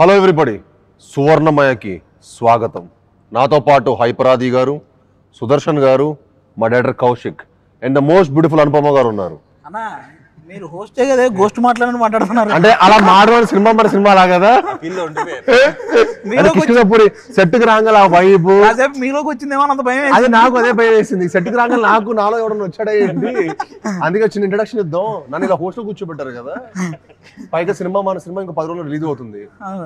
Hello everybody, సువర్ణమయకి స్వాగతం. నాతో పాటు హైపరాది గారు, సుదర్శన్ గారు, మా director Kaushik and the most beautiful Anupama గారు ఉన్నారు. అన్నా మీరు హోస్టే కదా, గోస్ట్ మాట్లాడుతున్నారు అంటే అలా మాడవాడి సినిమా మన సినిమా అలా కదా. సెట్కి రాగల వైపు మీలోకి వచ్చిందేమో అంత భయం. అది నాకు అదే భయం వేసింది. సెట్కి రాగల నాలో ఎవడన్నా వచ్చాడేంటి, అందుకే వచ్చిన ఇంట్రడక్షన్ ఇద్దాం. నన్ను ఇలా హోస్ట్ లో కూర్చోబెట్టారు కదా. పైగా మన సినిమా ఇంకా 10 రోజులు రిలీజ్ అవుతుంది.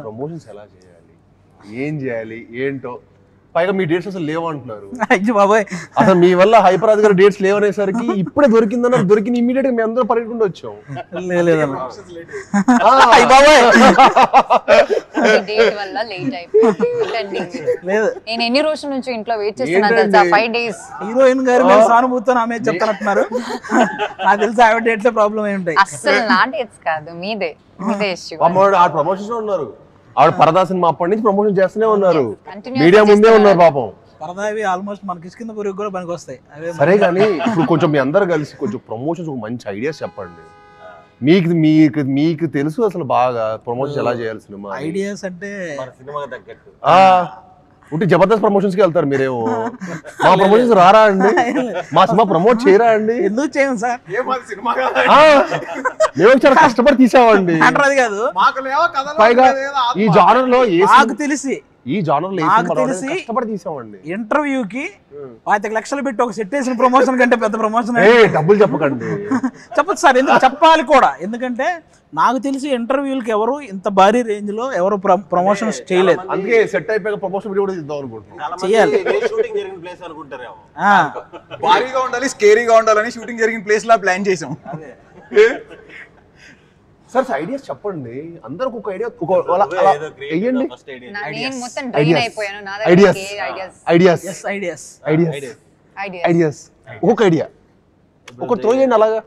ప్రమోషన్స్ ఎలా చేయాలి, ఏం చేయాలి ఏంటో, పైగా మీ డేట్స్ అసలు లేవు అంటున్నారు. బాబాయ్ అసలు మీ వల్ల హైపరాజ్ గారు డేట్స్ లేవనేసరికి ఇప్పుడే దొరికిందన్నారు. దొరికిన ఇమీడియట్ గా మేము అందరూ పరిగెట్టుకుంటూ వచ్చాం. నేను ఎన్ని రోజుల నుంచి ఇంట్లో వెయిట్ చేస్తున్నాను తెలుసా? 5 days. హీరోయిన్ గారు మేము సానుభూతితో ఆమె చెప్తానంటున్నారు. నాకు తెలిసి ఆవిడ డేట్స్ ప్రాబ్లం ఏమి ఉంటాయి. అసలు నా డేట్స్ కాదు, మీదే ఇష్యూ. ఆ ప్రమోషన్స్ ఉన్నారు. ఆవిడ పరదా సినిమా అప్పటి నుంచి ప్రమోషన్ చేస్తూనే ఉన్నారు. మీడియా ముందే ఉన్నారు పాపం. పరదావి ఆల్మోస్ట్ మన కిష్కింద పురుగు కూడా పనికి వస్తాయి. సరే కానీ ఇప్పుడు కొంచెం మీ అందరు కలిసి కొంచెం ప్రమోషన్స్ ఒక మంచి ఐడియాస్ చెప్పండి. మీకు తెలుసు అసలు బాగా ప్రమోషన్స్ ఎలా చేయాలి సినిమా ఐడియాస్ అంటే. ఉంటే జబర్దస్త్ ప్రమోషన్స్ కి వెళ్తారు మీరేమో. మా ప్రమోషన్స్ రారా అండి, మా సినిమా ప్రమోట్ చేయరా అండి? ఎందుకు చేయం సార్, మేము చాలా కష్టపడి తీసామండి. అది కాదు, పైగా ఈ జానర్ లో నాకు తెలిసి కష్టపడి తీసామండి. ఇంటర్వ్యూకి 25 లక్షలు పెట్టి ఒక సెట్ వేసిన ప్రమోషన్ కంటే పెద్ద ప్రమోషన్. డబ్బులు చెప్పకండి. చెప్పచ్చు సార్, ఎందుకు చెప్పాలి కూడా. ఎందుకంటే నాకు తెలిసి ఇంటర్వ్యూలకి ఎవరు ఇంత భారీ రేంజ్ లో ఎవరు ప్రమోషన్స్ చేయలేదు. అందుకే సెట్ అయిపోయాక ప్రమోషన్ కూడా ఇద్దాం అనుకుంటున్నాం. చేయాలి. భారీగా ఉండాలి, స్కేరీగా ఉండాలని షూటింగ్ జరిగిన ప్లేస్ లా ప్లాన్ చేసాం. సార్ ఐడియాస్ చెప్పండి. అందరికి ఒక ఐడియా వేయండి. ఒక ఐడియా ఒక త్రో చేయండి. అలాగా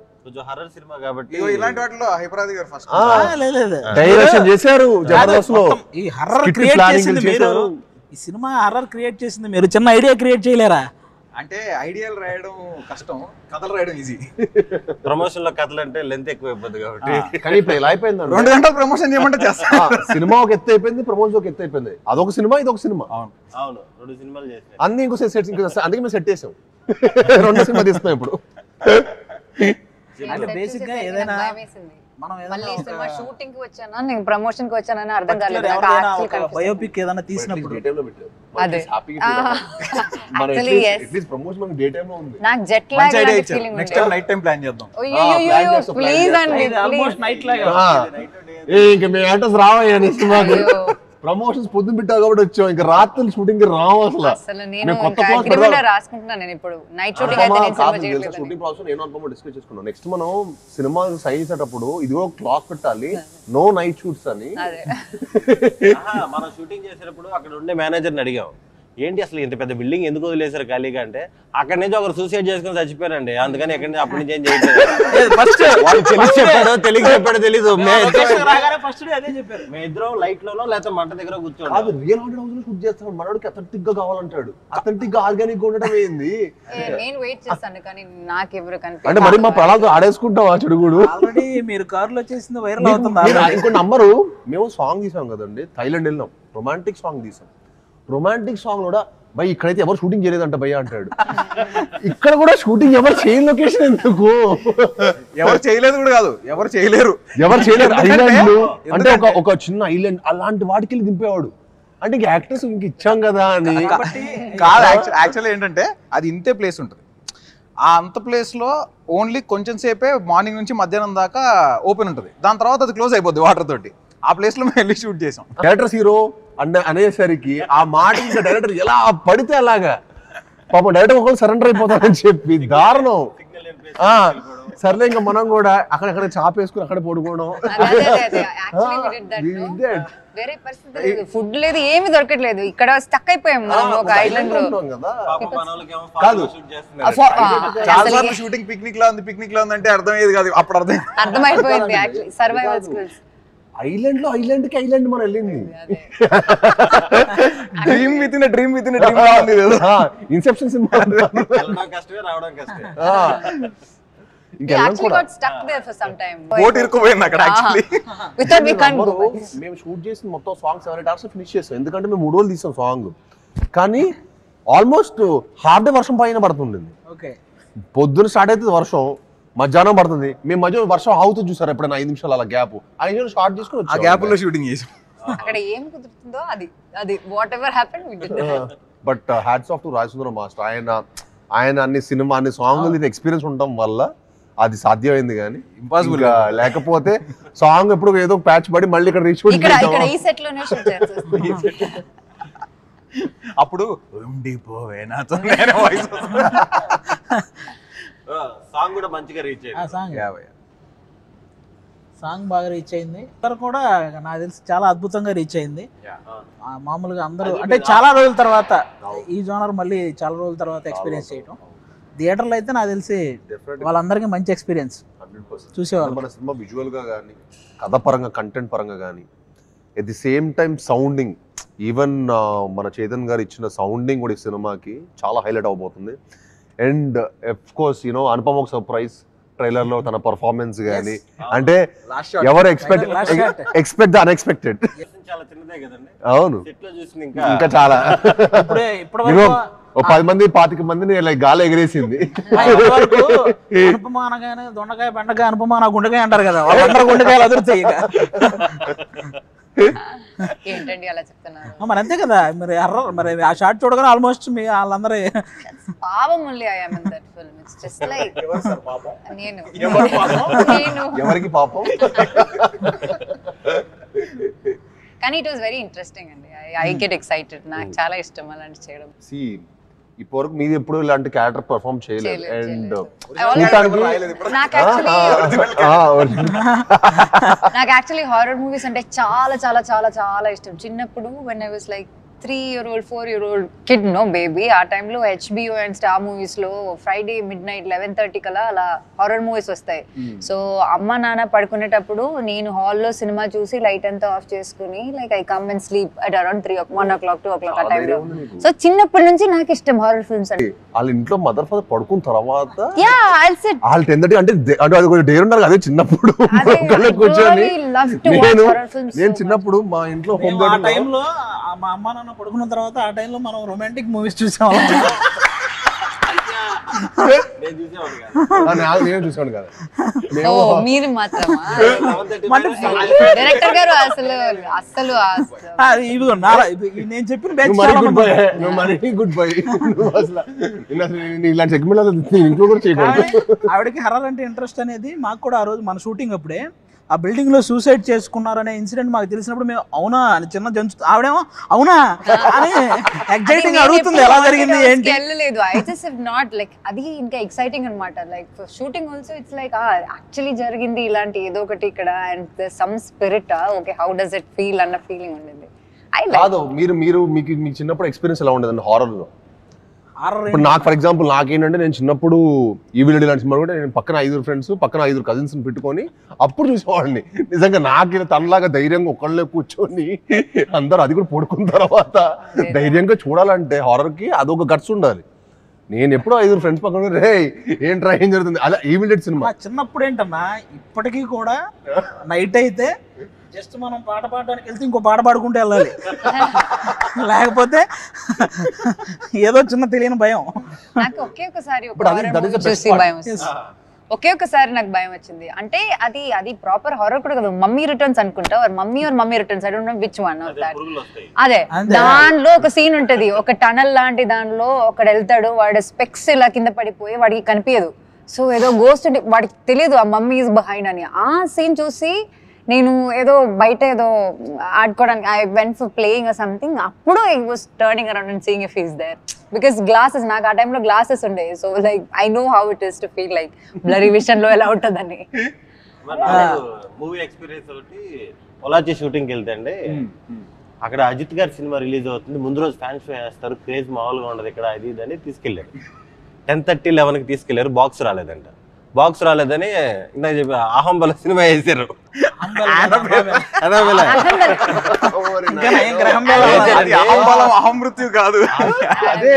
ఇలాంటి వాటిలో హైపరాది గారు ఫస్ట్ డైరెక్షన్ చేశారు జబర్దస్త్ లో. ఈ హర్రర్ క్రియేట్ చేసింది మీరు, ఈ సినిమా హర్రర్ క్రియేట్ చేసింది మీరు. చిన్న ఐడియా క్రియేట్ చేయలేరా? అంటే ఐడియాలు రాయడం కష్టం, కథలు రాయడం ఈజీ. ప్రమోషన్ లో కథలు అంటే లెంత్ ఎక్కువ అయిపోద్ది కాబట్టి. కానీ ఇప్పుడు ఇలా అయిపోయింది, 2 గంటలు ప్రమోషన్ చేయమంటే చేస్తా. సినిమా ఒక ఎత్తు అయిపోయింది, ప్రమోషన్ ఒక ఎత్తు అయిపోయింది. అదొక సినిమా, ఇదొక సినిమా. అవును 2 సినిమాలు చేసాం. అన్ని ఇంకో సెట్, అందుకే మేము సెట్ చేసాం. 2 సినిమా తీస్తున్నాం ఇప్పుడు. అంటే బేసిక్ గా ఏదైనా షూటింగ్ కి వచ్చానా, నేను ప్రమోషన్ కి వచ్చానని అర్థం కాలేదు. బయోపిక్ ఏదైనా తీసినప్పుడు నాకు jet lag feeling. Next time night time plan చేద్దాం. ప్లీజ్ అండి, ఆల్మోస్ట్ నైట్ లాగా. ఇంకా మేము యాక్టర్స్ రావయ్యా సినిమాకి. ప్రమోషన్స్ పొద్దున పెట్టావు కాబట్టి వచ్చాం, ఇంకా రాత్రి షూటింగ్ రావు. అసలు నేను రాసుకుంటున్నాను. నేను ఇప్పుడు నైట్ షూటింగ్ అయితే నేను సినిమా చేయట్లేదు. షూటింగ్ ప్రాసెస్ నేను అనుపమ డిస్కస్ చేసుకున్నాం. నెక్స్ట్ మనం సినిమా సైన్ చేసేటప్పుడు ఇది కూడా క్లాక్ పెట్టాలి, నో నైట్ షూట్స్ అని. మనం షూటింగ్ చేసేటప్పుడు అక్కడ ఉండే మేనేజర్ని అడిగాం, ఏంటి అసలు ఇంత పెద్ద బిల్డింగ్ ఎందుకు వదిలేసారు ఖాళీగా అంటే, అక్కడి నుంచి ఒకరు సూసైడ్ చేసుకుని చచ్చిపోయారండి, అందుకని ఎక్కడి నుంచి అప్పటి నుంచి ఏం చేయలేదు. తెలియదు చెప్పాడో తెలీదు. మేమిద్దరం లైట్ లోనో లేకపోతే మంట దగ్గర కూర్చోండి. రియల్ హౌస్ షూట్ చేస్తాం. మనోడికి అథెంటిక్ గా కావాలంటాడు. అథెంటిక్ గా ఆర్గానిక్ గా ఉండడం ఏంది? నేను వెయిట్ చేస్తాను కానీ నాకు ఎవరు కనిపించలేదు. అంటే మరి మా ప్రాణాలతో ఆడేసుకుంటాం ఆ చెడుగుడు. ఆల్రెడీ మీరు కారులో చేసింది వైరల్ అవుతుంది. ఇంకో నంబరు మేము సాంగ్ తీసాం కదండి, థైలాండ్ వెళ్ళినాం, రొమాంటిక్ సాంగ్ తీసాం. రొమాంటిక్ సాంగ్ కూడా భయ్ ఇక్కడైతే ఎవరు షూటింగ్ చేయలేదంట భయ్య అంటాడు. ఇక్కడ కూడా షూటింగ్ ఎవరు చేయని లొకేషన్ ఎందుకు? ఎవరు చేయలేదు కూడా కాదు, ఎవరు చేయలేరు. ఐలాండ్ అంటే ఒక చిన్న ఐలాండ్ అలాంటి వాటికి వెళ్ళి దింపేవాడు. అంటే ఇంక యాక్టర్స్ ఇంక ఇచ్చాం కదా అని కాదు. యాక్చువల్లీ ఏంటంటే అది ఇంతే ప్లేస్ ఉంటుంది. ఆ అంత ప్లేస్ లో ఓన్లీ కొంచెం సేపే మార్నింగ్ నుంచి మధ్యాహ్నం దాకా ఓపెన్ ఉంటుంది. దాని తర్వాత అది క్లోజ్ అయిపోద్ది వాటర్ తోటి. ఆ ప్లేస్ లో మేము వెళ్ళి షూట్ చేసాం. డైరెక్టర్స్ హీరో అనేసరికి ఆ మాట ఇంకా డైరెక్టర్ ఎలా పడితే అలాగా పాపం డైరెక్టర్ ఒకళ్ళు సరెండర్ అయిపోతారని చెప్పి దారుణం. సర్లే ఇంకా మనం కూడా అక్కడక్కడ చాపేసుకుని అక్కడ పడుకోవడం. ఫుడ్ లేదు, ఏమి దొరకట్లేదు. ఇక్కడ స్టక్ అయిపోయాం ఒక ఐలాండ్ లో. చాలా సార్లు షూటింగ్ పిక్నిక్ లో ఉంది, పిక్నిక్ లో ఉందంటే అర్థమయ్యేది కాదు. అప్పుడు అర్థమైపోయింది యాక్చువల్లీ సర్వైవల్ స్కిల్స్. ఐలాండ్ లో ఐలాండ్ మనం వెళ్ళింది. Dream with in dream inception సినిమా. actually got stuck there for some time. Boat ఇరుక్కుపోయింది అక్కడ actually. We thought we can't go. మేము షూట్ చేసిన మొత్తం సాంగ్ 7 hours ఫినిష్ చేస్తాం, ఎందుకంటే మేము 3 రోజులు తీసాం సాంగ్. కానీ ఆల్మోస్ట్ హాఫ్ డే వర్షం పైన పడుతుండింది. ఓకే, పొద్దున స్టార్ట్ అవుతుంది వర్షం, మధ్యాహ్నం పడుతుంది. మేము మధ్య వర్షం ఆగుతుంది చూసారు ఎప్పుడైనా 5 నిమిషాలు అలా గ్యాప్, 5 నిమిషాలు స్టార్ట్ చేసుకుని ఆ గ్యాప్ లో షూటింగ్ చేసాం. అక్కడ ఏం కుదురుతుందో అది whatever happened we did that. But hats off to Rajasundaram master. ఆయన అన్ని సినిమా అన్ని సాంగ్ ఎక్స్పీరియన్స్ ఉండటం వల్ల అది సాధ్యమైంది. కానీ ఇంపాసిబుల్ లేకపోతే సాంగ్ ఎప్పుడు ఏదో ప్యాచ్ పడి మళ్ళీ ఇక్కడ రీషూట్ ఇక్కడ ఈ సెట్ లోనే షూట్ చేస్తాం. అప్పుడు ఉండిపోవే నాతో నేను వాయిస్ సాంగ్ కూడా మంచిగా రీచ్ అయ్యింది. సాంగ్ బాగా రీచ్ అయింది. అందరు కూడా నాకు తెలిసి చాలా అద్భుతంగా రీచ్ అయింది. మామూలుగా అందరూ అంటే చాలా రోజుల తర్వాత ఈ జోనర్ మళ్ళీ చాలా రోజుల తర్వాత ఎక్స్పీరియన్స్ చేయడం. థియేటర్లో అయితే నాకు తెలిసి వాళ్ళందరికీ మంచి ఎక్స్పీరియన్స్ చూసేవాళ్ళు. మన సినిమా విజువల్ గా కానీ, కథ పరంగా, కంటెంట్ పరంగా కానీ, at the same time sounding, even మన చేతన్ గారు ఇచ్చిన సౌండింగ్ కూడా ఈ సినిమాకి చాలా హైలైట్ అవబోతుంది. అండ్ ఆఫ్ కోర్స్ అనుపమ ఒక సర్ప్రైజ్ ట్రైలర్ లో తన పర్ఫార్మెన్స్ గానీ, అంటే ఎవరు ఎక్స్పెక్ట్ ద అన్ఎక్స్పెక్టెడ్. చాలా చిన్నదే కదండి, అవును, సెట్లో చూసింది ఇంకా చాలా. ఒక 10 మంది 25 మందిని లైక్ గాలి ఎగిరేసింది. అనుపమ అనగానే దొండకాయ బెండకాయ అనుపమ నా గుండెకాయ అంటారు కదా, వాళ్ళందరూ గుండెకాయలు అదురుతాయి. ఏంటండి అలా చెప్తున్నారు? మరి అంతే కదా, మరి ఆ షార్ట్ చూడగానే ఆల్మోస్ట్ మీ వాళ్ళందరూ పాపం only I am in that film. It's just like నేను ఎవరికి పాపం. కానీ ఇట్ వాస్ వెరీ ఇంట్రెస్టింగ్ అండి. I get excited. నాకు చాలా ఇష్టం అలాంటి చేయడం. ఇప్పటివరకు మీది ఎప్పుడు ఇలాంటి క్యారెక్టర్ పర్ఫార్మ్ చేయలేదు. అండ్ నాకు యాక్చువల్లీ హారర్ మూవీస్ అంటే చాలా చాలా చాలా చాలా ఇష్టం. చిన్నప్పుడు when I was like 3-year-old 4-year-old kid, no baby, ఆ టైంలో HBO అండ్ స్టార్ మూవీస్ లో ఫ్రైడే midnight 11:30 కలా అలా హారర్ మూవీస్ వస్తాయి. సో అమ్మ నాన్న పడుకునేటప్పుడు నేను హాల్లో సినిమా చూసి లైట్ అంతా ఆఫ్ చేసుకుని like I come and sleep at around 1 o'clock 2 o'clock ఆ టైంలో. సో చిన్నప్పటి నుంచి నాకు ఇష్టం హారర్ ఫిల్మ్స్ అంటే. వాళ్ళ ఇంట్లో మదర్ ఫాదర్ పడుకున్న తర్వాత వాళ్ళు 10:30 అంటే అది కొంచెం డేర్ ఉన్నారు అదే చిన్నప్పుడు కూర్చొని. నేను చిన్నప్పుడు మా ఇంట్లో ఆ టైంలో మా అమ్మ నాన్న పడుకున్న తర్వాత ఆ టైంలో మనం రొమాంటిక్ మూవీస్ చూసాం. నేను చూసాను కదా. మీరు మాత్రమా? డైరెక్టర్ గారు అసలు నేను చెప్పిన గుడ్ బై. ఇలాంటి సెగ్మెంట్ ఇంట్లో కూడా చేయకూడదు. ఆవిడకి హర్రర్ అంటే ఇంట్రెస్ట్ అనేది మాకు కూడా ఆ రోజు మన షూటింగ్ అప్పుడే ఆ బిల్డింగ్ లో సూసైడ్ చేసుకున్నారనే ఇన్సిడెంట్ మాకు తెలిసినప్పుడు మేము అవునా అని చిన్న జంతు ఆవిడేమో అవునా అని ఎగ్జైటింగ్ అడుగుతుంది ఎలా జరిగింది ఏంటి. వెళ్ళలేదు. I just have not like అది ఇంకా ఎక్సైటింగ్ అన్నమాట. Like for shooting also it's like actually జరిగింది ఇలాంటి ఏదో ఒకటి ఇక్కడ and some spirit okay how does it feel అన్న ఫీలింగ్ ఉండేది. కాదు మీకు చిన్నప్పుడు ఎక్స్పీరియన్స్ ఎలా ఉండేది హారర్ లో? ఇప్పుడు నాకు ఫర్ ఎగ్జాంపుల్ నాకేంటంటే నేను చిన్నప్పుడు ఈవిల్ ఇలాంటి సినిమా కూడా నేను పక్కన 5 ఫ్రెండ్స్ పక్కన 5 కజిన్స్ పెట్టుకొని అప్పుడు చూసేవాడిని. నిజంగా నాకు తనలాగా ధైర్యంగా ఒకళ్ళే కూర్చొని అందరూ అది కూడా పడుకున్న తర్వాత ధైర్యంగా చూడాలంటే హారర్ కి అదొక గట్స్ ఉండాలి. నేను ఎప్పుడో 5 ఫ్రెండ్స్ పక్కన రే ఏంట్రా ఏం జరుగుతుంది అలా ఈవిల్ సినిమా. చిన్నప్పుడు ఏంటన్నా ఇప్పటికీ కూడా నైట్ అయితే జస్ట్ మనం పాట పాడడానికి వెళ్తే ఇంకో పాట పాడుకుంటూ వెళ్ళాలి, లేకపోతే ఏదో చిన్న తెలియని భయం. నాకు ఒకే ఒకసారి నాకు భయం వచ్చింది. అంటే అది ప్రాపర్ హారర్ కూడా కదా, మమ్మీ రిటర్న్స్ అనుకుంటా, mummy returns I don't know which one of that. అదే దానిలో ఒక సీన్ ఉంటది, ఒక టనల్ లాంటి దానిలో ఒకడు వెళ్తాడు, వాడి స్పెక్స్ ఇలా కింద పడిపోయి వాడికి కనిపించదు. సో ఏదో గోస్ట్ వాడికి తెలియదు ఆ మమ్మీ ఇస్ బిహైండ్ అని. ఆ సీన్ చూసి నేను ఏదో బయట ఏదో ఆడుకోవడానికి I went for playing or something, అప్పుడు I was turning around and seeing if he's there because glasses నాకు ఆ టైంలో గ్లాసెస్ ఉండే. So like I know how it is to feel like blurry vision లో ఎలా ఉంటుందని. మూవీ ఎక్స్పీరియన్స్ ఒకటి పొలాచి షూటింగ్కి వెళ్తే అండి, అక్కడ అజిత్ గారి సినిమా రిలీజ్ అవుతుంది, ముందు రోజు ఫ్యాన్స్ వేస్తారు, క్రేజ్ మామూలుగా ఉండదు ఇక్కడ అది ఇది అని తీసుకెళ్ళారు. 10:30, 11కి తీసుకెళ్లారు, బాక్స్ రాలేదంట. బాక్స్ రాలేదని ఇందాక చెప్పి అహంబల సినిమా వేసారు. అదే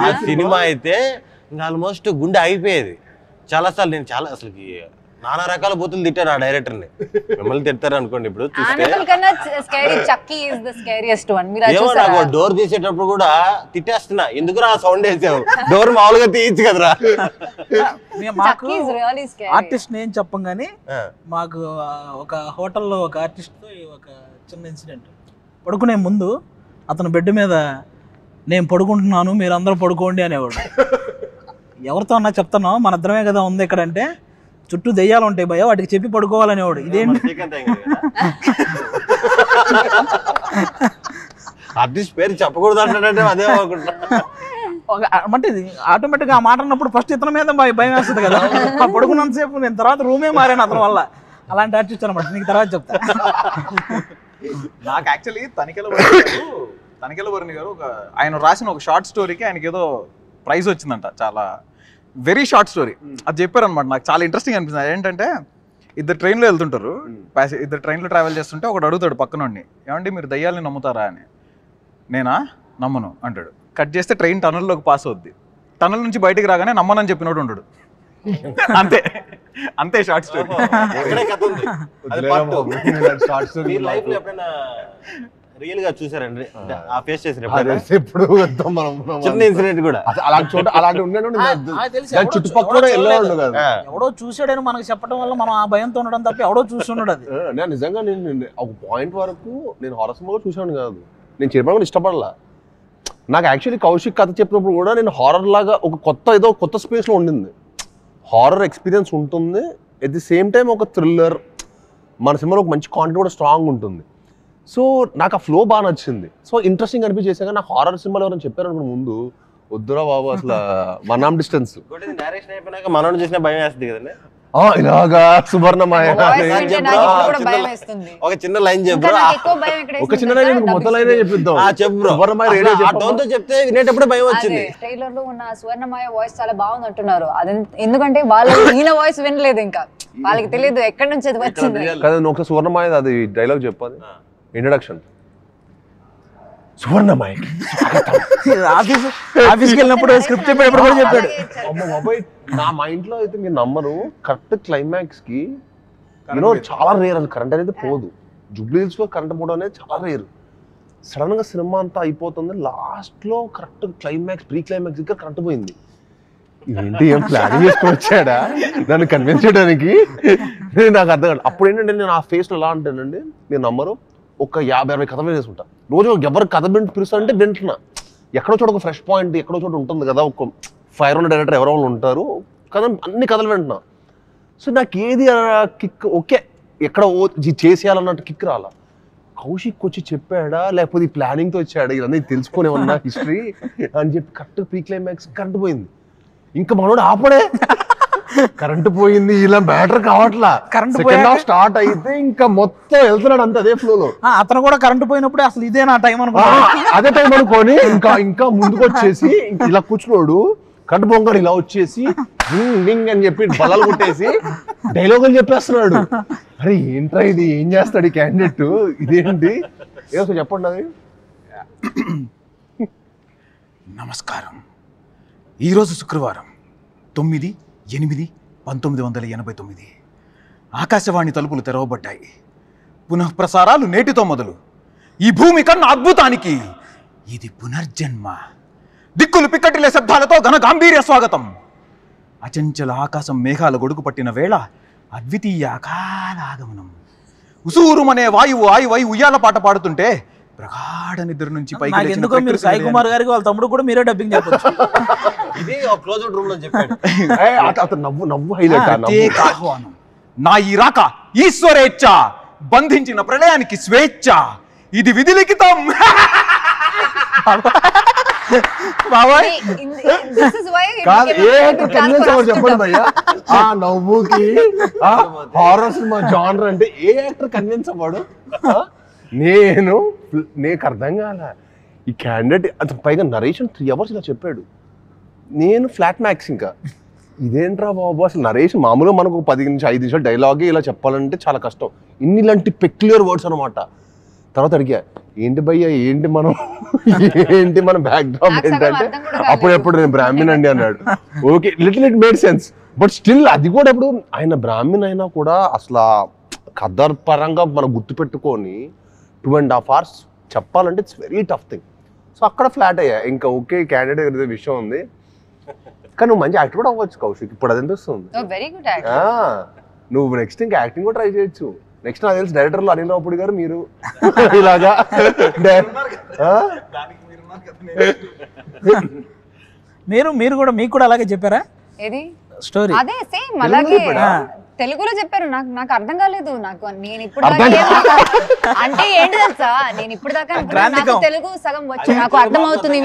ఆ సినిమా అయితే ఆల్మోస్ట్ గుండె అయిపోయేది. చాలా సార్లు నేను చాలా అసలుకి నానా రకాల బూతులు తిట్టాను ఆ డైరెక్టర్ని. మిమ్మల్ని తిడతారు అనుకోండి ఇప్పుడు చూస్తే. ఏమో నాకు డోర్ తీసేటప్పుడు కూడా తిట్టేస్తున్నా, ఎందుకురా ఆ సౌండ్ వేసావు, డోర్ మామూలుగా తీయచ్చు కదరా. మాకు ఆర్టిస్ట్ నేను చెప్పం కానీ మాకు ఒక హోటల్లో ఒక ఆర్టిస్ట్ తో ఒక చిన్న ఇన్సిడెంట్. పడుకునే ముందు అతను బెడ్ మీద నేను పడుకుంటున్నాను మీరు అందరూ పడుకోండి అనేవాడు. ఎవరితో అన్నా చెప్తున్నావు మన ఇద్దరమే కదా ఉంది ఇక్కడ అంటే, చుట్టూ దెయ్యాలు ఉంటాయి భయ వాటికి చెప్పి పడుకోవాలనేవాడు. ఇదేంటి ఆర్టిస్ట్ పేరు చెప్పకూడదు అంటే అదే అంటే ఆటోమేటిక్ ఆ మాట అన్నప్పుడు ఫస్ట్ ఇతని మీద భయం వేస్తుంది కదా. ఆ పడుకున్నంతసేపు నేను తర్వాత రూమే మారాను అతని వల్ల. అలాంటి ఆర్టిస్ట్ అనమాట, నీకు తర్వాత చెప్తా. నాకు యాక్చువల్లీ తనికెళ్ళ వరుణ్ గారు ఆయన రాసిన ఒక షార్ట్ స్టోరీకి ఆయనకి ఏదో ప్రైజ్ వచ్చిందంట. చాలా వెరీ షార్ట్ స్టోరీ అది చెప్పారనమాట. నాకు చాలా ఇంట్రెస్టింగ్ అనిపిస్తుంది. ఏంటంటే ఇద్దరు ట్రైన్లో వెళ్తుంటారు, ఇద్దరు ట్రైన్లో ట్రావెల్ చేస్తుంటే ఒకడు అడుగుతాడు పక్కనోడిని, ఏమండి మీరు దయ్యాలని నమ్ముతారా అని. నేనా నమ్మను అంటాడు. కట్ చేస్తే ట్రైన్ టనల్లోకి పాస్ అవుద్ది. టనల్ నుంచి బయటికి రాగానే నమ్మనని చెప్పినోడు ఉండడు. అంతే అంతే షార్ట్ స్టోరీ. రియల్ గా చూసారండి ఆ ఫేస్ చేసిన ఎప్పుడు చిన్న ఇన్సిడెంట్ కూడా అలాంటి చోట అలాంటి చుట్టుపక్కల ఎవడో చూసాడని మనకు చెప్పడం వల్ల మనం ఆ భయంతో ఉండడం తప్ప ఎవడో చూస్తున్నాడు. అది నేను నిజంగా నేను ఒక పాయింట్ వరకు నేను హారర్ సినిమా చూసాను కాదు, నేను చెప్పడం కూడా ఇష్టపడలా. నాకు యాక్చువల్లీ కౌశిక్ కథ చెప్పినప్పుడు కూడా నేను హారర్ లాగా ఒక ఏదో కొత్త స్పేస్ లో ఉండింది. హారర్ ఎక్స్పీరియన్స్ ఉంటుంది, ఎట్ ది సేమ్ టైం ఒక థ్రిల్లర్, మన సినిమాలో ఒక మంచి కాంటెంట్ కూడా స్ట్రాంగ్ ఉంటుంది. సో నాకు ఆ ఫ్లో బాగా నచ్చింది. సో ఇంట్రెస్టింగ్ అనిపించేసాక నాకు హారర్ సినిమాలు ఎవరైనా చెప్పారు అనుకున్న ముందు వద్దురా బాబు అసలు వన్ డిస్టెన్స్ మనోడు చేసిన భయం వేస్తుంది కదండి. ఇలాగా సువర్ణమాయ ఒక చిన్న లైన్ చెప్పు, ఒక చిన్న లైన్ మొత్తం లైన్ చెప్పిద్దాం. చెప్పు చెప్తే వినేటప్పుడు భయం వచ్చింది. ట్రైలర్ లో ఉన్న సువర్ణమాయ వాయిస్ చాలా బాగుంది అంటున్నారు. అది ఎందుకంటే వాళ్ళు ఈయన వాయిస్ వినలేదు, ఇంకా వాళ్ళకి తెలియదు ఎక్కడి నుంచి అది వచ్చింది కదా. ఒక సువర్ణమాయ అది డైలాగ్ చెప్పాలి ఇంట్రడక్షన్. సువర్ణమాయ ఆఫీస్కి వెళ్ళినప్పుడు స్క్రిప్ట్ చెప్పేటప్పుడు కూడా చెప్పాడు. నా మైండ్ లో అయితే మీరు నమ్మరు, కరెక్ట్ క్లైమాక్స్ కి చాలా రేర్ అది కరెంట్ అనేది పోదు. జూబ్లీ హిల్స్ లో కరెంట్ పోవడం అనేది చాలా రేర్. సడన్ గా సినిమా అంతా అయిపోతుంది, లాస్ట్ లో కరెక్ట్ క్లైమాక్స్ ప్రీ క్లైమాక్స్ దగ్గర కరెంట్ పోయింది. ఏంటి ఏం ప్లానింగ్ చేసుకొని వచ్చాడా నన్ను కన్విన్స్ చేయడానికి, నాకు అర్థం కాదు. అప్పుడు ఏంటంటే నేను ఆ ఫేస్ లో ఎలా అంటానండి, మీరు నమ్మరు, ఒక 50-60 కథలు వేసుకుంటా రోజు. ఎవరు కథ పిలుస్తా అంటే వింటున్నా, ఎక్కడో చోట ఒక ఫ్రెష్ పాయింట్ ఎక్కడో చోట ఉంటుంది కదా, ఒక ఫైర్ ఉన్న డైరెక్టర్ ఎవరో వాళ్ళు ఉంటారు కదా, అన్ని కథలు వింటున్నా. సో నాకు ఏది కిక్ ఓకే ఎక్కడ చేసేయాలన్నట్టు కిక్ రాలా. కౌశిక్ వచ్చి చెప్పాడా లేకపోతే ఈ ప్లానింగ్తో వచ్చాడా ఇవన్నీ తెలుసుకునే ఉన్నా హిస్టరీ అని చెప్పి కరెక్ట్ ప్రీ క్లైమాక్స్ కరెంట్ పోయింది. ఇంకా మనోడు ఆపడే, కరెంట్ పోయింది, ఇలా మ్యాటర్ కావట్లా. సెకండ్ హాఫ్ స్టార్ట్ అయితే ఇంకా మొత్తం వెళ్తున్నాడు అంత అదే ఫ్లో లో. అతను కూడా కరెంట్ పోయినప్పుడు అసలు ఇదే నా టైం అనుకో, అదే టైం అనుకోని ఇంకా ముందుకు వచ్చేసి ఇలా కూర్చున్నాడు. కరెంట్ పోగాడు ఇలా వచ్చేసి డింగ్ అని చెప్పి బలాలు కొట్టేసి డైలాగులు చెప్పేస్తున్నాడు. అరే ఏంట్రా ఇది, ఏం చేస్తాడు ఈ క్యాండిడేట్, ఇదేంటి ఏదో చెప్పండి అది. నమస్కారం. ఈరోజు శుక్రవారం 9/8/1989 ఆకాశవాణి తలుపులు తెరవబడ్డాయి. పునఃప్రసారాలు నేటితో మొదలు. ఈ భూమి కన్నా అద్భుతానికి ఇది పునర్జన్మ. దిక్కులు పిక్కటిలే శబ్దాలతో ఘన గాంభీర్య స్వాగతం. అచంచల ఆకాశం మేఘాల గొడుగు పట్టిన వేళ అద్వితీయ అకాల ఆగమనం. ఉసూరుమనే వాయువు ఆయువై ఉయ్యాల పాట పాడుతుంటే ప్రగాఢ నిద్ర నుంచి పైకి ఎందుకో మీరు సాయి కుమార్ గారికి వాళ్ళ తమ్ముడు కూడా మీరే డబ్బింగ్ చెప్పొచ్చు. ఇది క్లోజ్అవుట్ రూమ్ లో చెప్పాడు. నవ్వు హైలైట్. ఆహ్వానం నా ఈ రాక ఈశ్వరేచ్ఛ, బంధించిన ప్రళయానికి స్వేచ్ఛ, ఇది విధి లిఖితం. చెప్పండి భయ్యా, ఆ నవ్వుకి హారర్ సినిమా జానర్ అంటే ఏ యాక్టర్ కన్విన్స్ అవ్వడు? నీకు అర్థం కాల ఈ క్యాండిడేట్. అతను పైగా నరేషన్ 3 hours ఇలా చెప్పాడు. నేను ఫ్లాట్ మ్యాక్స్ ఇంకా ఇదేంట్రా బాబు అసలు నరేషన్ మామూలుగా మనకు 10 నుంచి 5 నిమిషాలు డైలాగే ఇలా చెప్పాలంటే చాలా కష్టం. ఇలాంటి పెక్యులర్ వర్డ్స్ అనమాట. తర్వాత అడిగా ఏంటి భయ్యా ఏంటి మన బ్యాక్ డ్రాప్ ఏంటంటే అప్పుడెప్పుడు నేను బ్రాహ్మణ్ అండి అన్నాడు. Okay little it made sense. But still అది కూడా ఇప్పుడు ఆయన బ్రాహ్మణ్ అయినా కూడా అసలు కథ పరంగా మనం గుర్తుపెట్టుకొని 2.5 hours చెప్పాలంటే it's very tough thing. So అక్కడ ఫ్లాట్ అయ్యా, ఇంకా ఓకే క్యాండిడేట్ ఏదో విషయం ఉంది, కానీ నువ్వు మంచి యాక్టర్ కూడా అవ్వచ్చు కౌశిక్, ఇప్పుడు అది అనిపిస్తుంది. Very good. నువ్వు నెక్స్ట్ ఇంకా యాక్టింగ్ కూడా ట్రై చేయొచ్చు. నెక్స్ట్ నాకు తెలిసి డైరెక్టర్లు అనిల్ రావుపూడి గారు మీరు ఇలాగా మీరు కూడా మీకు కూడా అలాగే చెప్పారా ఏది స్టోరీ? అదే సేమ్ అలాగే తెలుగులో చెప్పారు. నాకు అర్థం కాలేదు. నేను ఇప్పుడు అంటే ఏంటి తెలుసా, నేను ఇప్పుడు దాకా నాకు తెలుగు సగం వచ్చు, నాకు అర్థం అవుతుంది,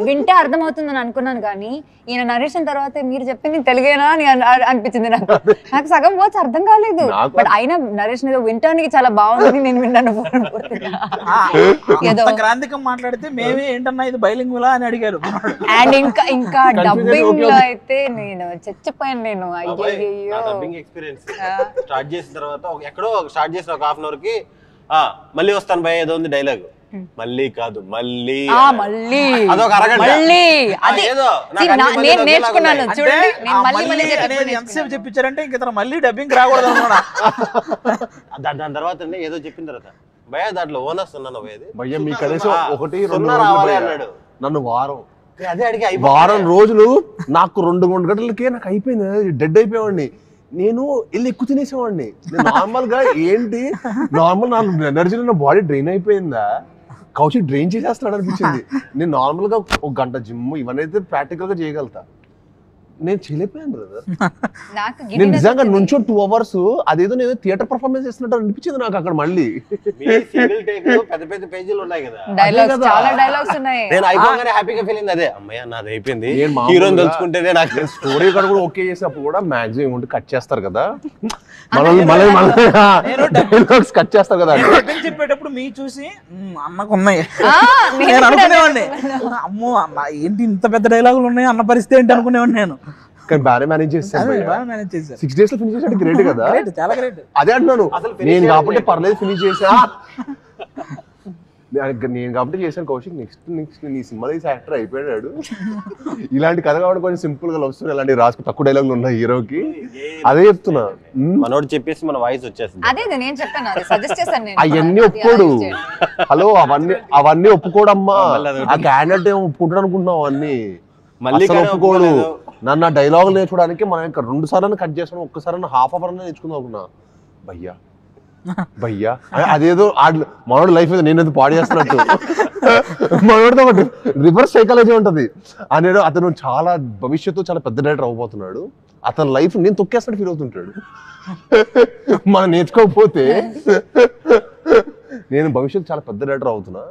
వింటే అర్థం అవుతుంది అని అనుకున్నాను. కానీ ఈయన నరేషన్ తర్వాత మీరు చెప్పింది తెలుగేనా అని అనిపించింది నాకు సగం వచ్చు, అర్థం కాలేదు. బట్ అయినా నరేషన్ ఏదో వింటానికి చాలా బాగుంది, నేను విన్నాను. ఏదో గ్రాంధికం మాట్లాడితే మేమే ఏంటన్నా ఇది బైలింగులా అని అడిగారు. అండ్ ఇంకా డబ్బింగ్ లో అయితే నేను చచ్చిపోయాను. నేను ఎక్స్పీరియన్స్ స్టార్ట్ చేసిన తర్వాత ఎక్కడో స్టార్ట్ చేసిన ఒక 1/2 hour కి మళ్ళీ వస్తాను భయ ఏదో ఉంది డైలాగ్, మళ్ళీ కాదు మళ్ళీ అదొక అరగంట నేను నేర్చుకున్నాను చూడండి. ఎంతసేపు చెప్పించారంటే ఇంక మళ్ళీ డబ్బింగ్ రాకూడదు అన్నమాట. దాని తర్వాత ఏదో చెప్పిన తర్వాత భయ దాంట్లో ఓనర్స్ ఉన్నాను భయ్య మీ కనీసం 1-2 రావాలి అన్నాడు. నన్ను అదే అడిగి వారం రోజులు నాకు 2 గంటలకే నాకు అయిపోయింది, డెడ్ అయిపోయేవాడిని. నేను వెళ్ళి ఎక్కువ తినేసేవాడిని. నార్మల్ గా ఏంటి నార్మల్ నా ఎనర్జీ నా బాడీ డ్రైన్ అయిపోయిందా, కౌశిక్ డ్రైన్ చేసేస్తున్నాడు అనిపించింది. నేను నార్మల్ గా 1 గంట జిమ్ ఇవన్నీ అయితే ప్రాక్టికల్ గా చేయగలుగుతా, నేను చేయలేకపోయాను బ్రదర్. నేను నిజంగా నుంచో 2 hours అదేదో నేను థియేటర్ పర్ఫార్మెన్స్ చేస్తున్నట్టు అనిపించింది నాకు అక్కడ. మళ్ళీ పెద్ద పెద్ద పేజీలు ఉన్నాయి కదా, చాలా డైలాగ్స్ ఉన్నాయి. నేను అయిపోగానే హ్యాపీగా ఫీల్ అయింది. అదే అమ్మయ్య నాది అయిపోయింది, హీరోని తెలుసుకుంటేనే నాకు స్టోరీ కూడా ఓకే చేసినప్పుడు కూడా మాక్సిమం ఉంటే కట్ చేస్తారు కదా, కట్ చేస్తారు కదా. చెప్పేటప్పుడు మీ చూసి అన్నకు ఉన్నాయి నేను అనుకునేవాడిని, అమ్మో ఏంటి ఇంత పెద్ద డైలాగులు ఉన్నాయి అన్న పరిస్థితి ఏంటి అనుకునేవాడిని నేను. కానీ బాగా మేనేజ్ చేస్తాను. 6 days లో ఫినిష్ చేసాడు, గ్రేట్ కదా, చాలా గ్రేట్. అదే అంటున్నాను నేను కాబట్టి పర్లేదు ఫినిష్ చేసా, నేను కాబట్టి చేశాను. కౌశిక్ నెక్స్ట్ నీ సినిమా తీసి యాక్టర్ అయిపోయాడు. ఇలాంటి కథ కాబట్టి కొంచెం సింపుల్ గా లవ్ స్టోరీ అలాంటి రాసుకు తక్కువ డైలాగులు ఉన్నాయి హీరోకి. అదే చెప్తున్నా, మనోడు చెప్పేసి మన వాయిస్ వచ్చేసింది. అవన్నీ ఒప్పుకోడు. హలో అవన్నీ ఒప్పుకోడమ్మా, ఆ క్యాండిడేట్ ఏమో ఒప్పుకుంటాడు అనుకుంటున్నావు అవన్నీ, మళ్ళీ ఒప్పుకోడు. నన్ను డైలాగులు నేర్చుకోవడానికి మనం ఇంకా 2 సార్లు కట్ చేసాను, ఒక్కసారి 1/2 hour నేర్చుకుందాం అనుకున్నా. భయ్యా అదేదో మనోడు లైఫ్ ఏదో నేను పాడు చేస్తున్నట్టు, మనోడితో ఒకటి రివర్స్ సైకాలజీ ఉంటది. అతను చాలా భవిష్యత్తు చాలా పెద్ద డైరెక్టర్ అవ్వబోతున్నాడు, అతని లైఫ్ నేను తొక్కేస్తాడు ఫీల్ అవుతుంటాడు. మనం నేర్చుకోకపోతే నేను భవిష్యత్తు చాలా పెద్ద డైరెక్టర్ అవుతున్నా,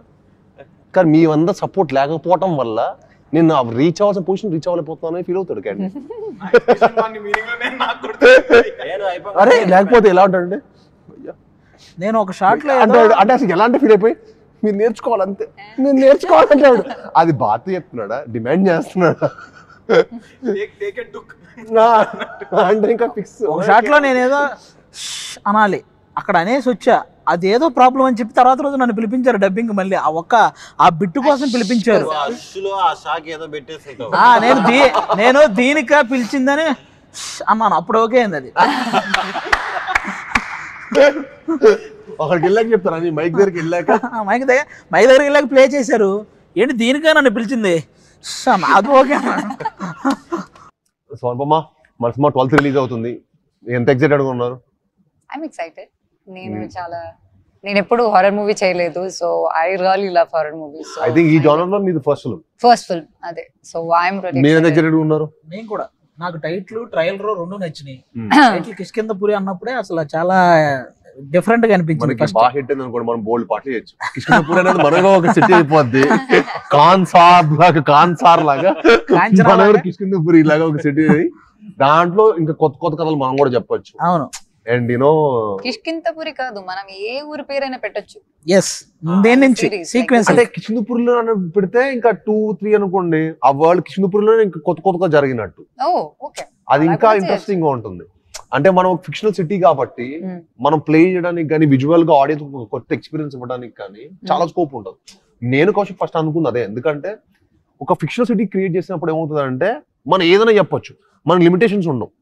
కానీ మీ వంద సపోర్ట్ లేకపోవటం వల్ల నేను రీచ్ అవ్వాల్సిన పొజిషన్ రీచ్ అవ్వలేకపోతున్నాను ఫీల్ అవుతాడు. కానీ అరే లేకపోతే ఎలా ఉంటాడంటే నేను ఒక షాట్ లో అంటే అసలు ఎలాంటి ఫీల్ అయిపోయి మీరు నేర్చుకోవాలంతే, నేను నేర్చుకోవాలంటాడు. అది బాధ చెప్తున్నాడా, డిమాండ్ చేస్తున్నాడా అంటే ఇంకా ఫిక్స్. ఒక షాట్ లో నేనేదో అనాలి అక్కడ అనేసి వచ్చా, అదేదో ప్రాబ్లం అని చెప్పి తర్వాత రోజు నన్ను పిలిపించారు డబ్బింగ్, మళ్ళీ ఆ బిట్టు కోసం పిలిపించారు. నేను దీనికా పిలిచిందని అన్నాను, అప్పుడు ఓకే అయింది. అది ఒకరికి వెళ్ళాక చెప్తారా, మైక్ దగ్గరికి వెళ్ళాక మైక్ దగ్గరికి వెళ్ళాక ప్లే చేశారు, ఏంటి దీనికా నన్ను పిలిచింది, అది ఓకే. సోనపమ్మ మన సినిమా 12th రిలీజ్ అవుతుంది, ఎంత ఎక్సైటెడ్ గా ఉన్నారు? I'm excited. నేను ఎప్పుడు హారర్ మూవీ చేయలేదు, so I really love horror movies. I think ఈ జోనర్ లో మీది ఫస్ట్ ఫిల్మ్ అదే, సో ఐఎమ్ రెడీ. మీరు ఎంత ఎక్సైటెడ్ గా ఉన్నారు? నేను కూడా, నాకు టైటిల్ ట్రయల్ 2 నచ్చినాయి. టైటిల్ కిష్కింధపురి అన్నప్పుడే అసలు చాలా డిఫరెంట్ గా అనిపించింది. బాగా హిట్ అయింది అనుకోండి, మనం బోల్డ్ పాటలు చేయొచ్చు. కిష్కింధపురి అనేది మనలో ఒక సిటీ అయిపోద్ది, కాన్ సార్ లాగా మనలో కిష్కింధపురి లాగా ఒక సిటీ. దాంట్లో ఇంకా కొత్త కథలు మనం కూడా చెప్పొచ్చు. అవును, అండ్ యూనో కిష్కింధపురి కాదు, మనం ఏ ఊరి పేరైనా పెట్టొచ్చు. ఎస్, దేని నుంచి సీక్వెన్స్ అంటే కిష్కింధపురిలో పెడితే ఇంకా 2-3 అనుకోండి, ఆ వరల్డ్ కిష్కింధపురిలో ఇంకా కొత్తగా జరిగినట్టు, అది ఇంకా ఇంట్రెస్టింగ్ గా ఉంటుంది. అంటే మనం ఫిక్షనల్ సిటీ కాబట్టి మనం ప్లే చేయడానికి కానీ విజువల్ గా ఆడియన్స్ కొత్త ఎక్స్పీరియన్స్ ఇవ్వడానికి కానీ చాలా స్కోప్ ఉంటుంది. నేను కౌశిక్ ఫస్ట్ అనుకుంది అదే, ఎందుకంటే ఒక ఫిక్షనల్ సిటీ క్రియేట్ చేసినప్పుడు ఏమవుతుంది అంటే మనం ఏదైనా చెప్పొచ్చు, మన లిమిటేషన్స్ ఉండవు.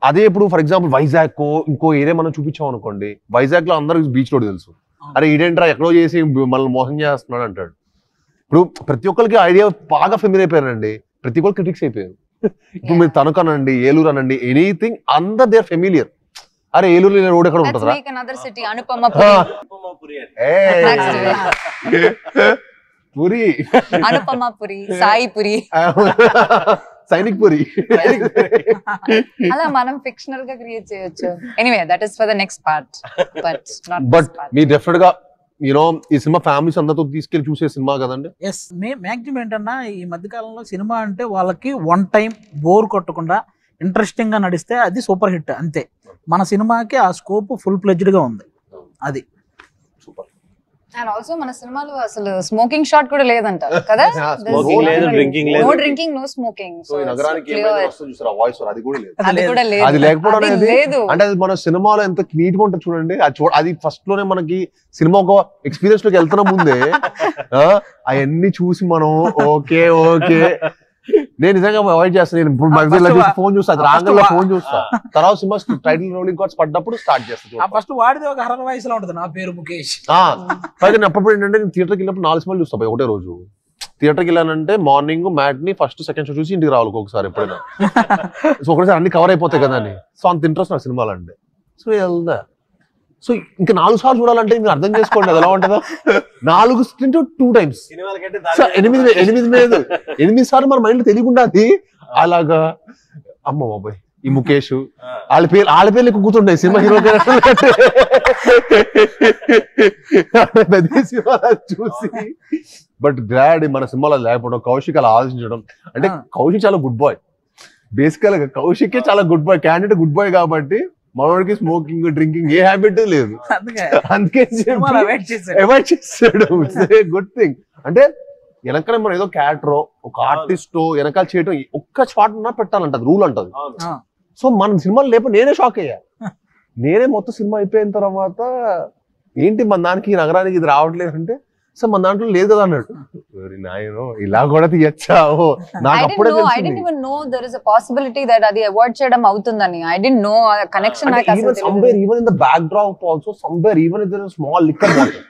అదే ఇప్పుడు ఫర్ ఎగ్జాంపుల్ వైజాగ్ ఇంకో ఏరియా మనం చూపించాం అనుకోండి, వైజాగ్ లో అందరూ బీచ్ రోడ్ తెలుసు, అరే ఈడేంట్రా ఎక్కడో చేసి మనల్ని మోసం చేస్తున్నాడు అంటాడు. ఇప్పుడు ప్రతి ఒక్కరికి ఐడియా బాగా ఫెమిలియర్ అయిపోయారండి, ప్రతి ఒక్కరు క్రిటిక్స్ అయిపోయారు. ఇప్పుడు మీరు తణుకు అనండి, ఏలూరు అనండి, ఎనీథింగ్ అందర్ దే ఆర్ ఫెమిలియర్. అరే ఏలూరు రోడ్ ఎక్కడ ఉంటుందా, పురి, అనుపమపురి, సాయిపురి, సైనిక్ పురి, అలా మనం ఫిక్షనల్ గా క్రియేట్ చేయొచ్చు. Anyway that is for the next part. But me definite గా యూనో ఈ సినిమా ఫ్యామిలీస్ అందరితో తీసుకెళ్లి చూసే సినిమా కదండి. ఎస్, మ్యాక్సిమం ఏంటన్నా ఈ మధ్యకాలంలో సినిమా అంటే వాళ్ళకి వన్ టైం బోర్ కొట్టకుండా ఇంట్రెస్టింగ్ గా నడిస్తే అది సూపర్ హిట్ అంతే. మన సినిమాకి ఆ స్కోప్ ఫుల్ ఫ్లెడ్జ్డ్ గా ఉంది. అది అండ్ ఆల్సో మన సినిమాలో అసలు స్మోకింగ్ షాట్ కూడా లేదంట కదా, స్మోకింగ్ లేదు, డ్రింకింగ్ లేదు, no drinking, no smoking. So ఈ నగరానికి ఏమైనా వస్తుంది చూసారా వాయిస్, అది కూడా లేదు. అది కూడా లేదు, అది లేకపోవడం అది అనేది లేదు. అంటే అది మన సినిమాలో ఎంత నీట్ గా ఉంటుంది చూడండి. అది ఫస్ట్ లోనే మనకి సినిమా ఒక ఎక్స్పీరియన్స్ లోకి వెళ్తున్న ముందే అవన్నీ చూసి మనం ఓకే ఓకే నేను నిజంగా అవాయిడ్ చేస్తాను. నేను ఇప్పుడు ఫోన్ చూస్తా, రాంగల్లో ఫోన్ చూస్తా, తర్వాత సినిమా టైటిల్ రోలింగ్ కార్డ్స్ పడ్డప్పుడు స్టార్ట్ చేస్తాను. ఫస్ట్ వాడిది ఒక హర్రర్ వాయిస్ లో ఉంటుంది, నా పేరు ముఖేష్. పైగా అప్పుడు ఏంటంటే నేను థియేటర్కి వెళ్ళినప్పుడు 4 సినిమాలు చూస్తా ఒకటే రోజు. థియేటర్కి వెళ్ళానంటే morning matinee first second show చూసి ఇంటికి రావాలి ఒకసారి ఎప్పుడైనా. సో ఒకసారి అన్ని కవర్ అయిపోతాయి కదా అని. సో అంత ఇంట్రెస్ట్ నాకు సినిమాలు అంటే. సో వెళ్దా, సో ఇంకా 4 సార్లు చూడాలంటే మీరు అర్థం చేసుకోండి అది ఎలా ఉంటుందో. 4 2 times, 8 సార్లు మన మైండ్ తెలియకుండా అది అలాగా. అమ్మ బాబాయ్ ఈ ముఖేష్ వాళ్ళ పేర్లు ఎక్కువ కూర్చుంటాయి సినిమా హీరో చూసి. బట్ గ్లాడ్ మన సినిమాలో లేకపోవడం, కౌశిక్ అలా ఆలోచించడం. అంటే కౌశిక్ చాలా గుడ్ బాయ్, బేసికల్ గా కౌశిక్ చాలా good boy, candidate good boy కాబట్టి మనోడికి స్మోకింగ్ డ్రింకింగ్ ఏ హ్యాబిట్ లేదు. అందుకే అవాయిడ్ చేస్తాడు. Good thing. అంటే వెనకాల మనం ఏదో క్యారెక్టరో ఒక ఆర్టిస్టో వెనకాల చేయడం ఒక్క షాట్ ఉన్నా పెట్టాలంట, అది రూల్ అంటది. సో మన సినిమాలు లేకపోతే నేనే షాక్ అయ్యా. నేనే మొత్తం సినిమా అయిపోయిన తర్వాత ఏంటి మన దానికి ఈ నగరానికి ఇది రావట్లేదు అంటే, సార్ మన దాంట్లో లేదు కదా అన్నాడు. నాయనో ఇలా కూడా తీయచ్చా, నాకు అప్పుడే చేయడం అవుతుందని. I don't know connection. Even in the backdrop also, somewhere even if there is a small liquor bottle,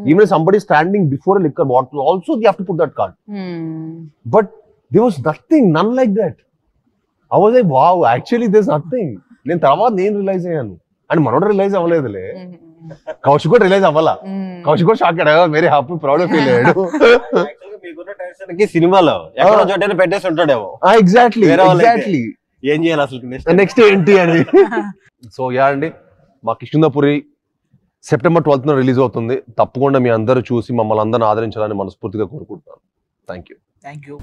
even if somebody is standing before a liquor bottle also you have to put that card. But there was none like that. I was like, wow, actually there's nothing. నేను తర్వాత నేను realise అయ్యాను and మనోడు realise అవ్వలేదులే. Kaushik కూడా release అవ్వాలా, కౌశిక్ కూడా shock అయ్యాడు, very happy proud feel అయ్యాడు. సినిమాలో ఎక్కడో చోట పెట్టేసి ఉంటాడేమో. ఎగ్జాక్ట్లీ ఏం చేయాలి అసలు నెక్స్ట్ ఏంటి అని. సో యా అండి, మా కిష్కింధపురి September 12th రిలీజ్ అవుతుంది. తప్పకుండా మీ అందరూ చూసి మమ్మల్ని అందరిని ఆదరించాలని మనస్ఫూర్తిగా కోరుకుంటున్నాను. Thank you.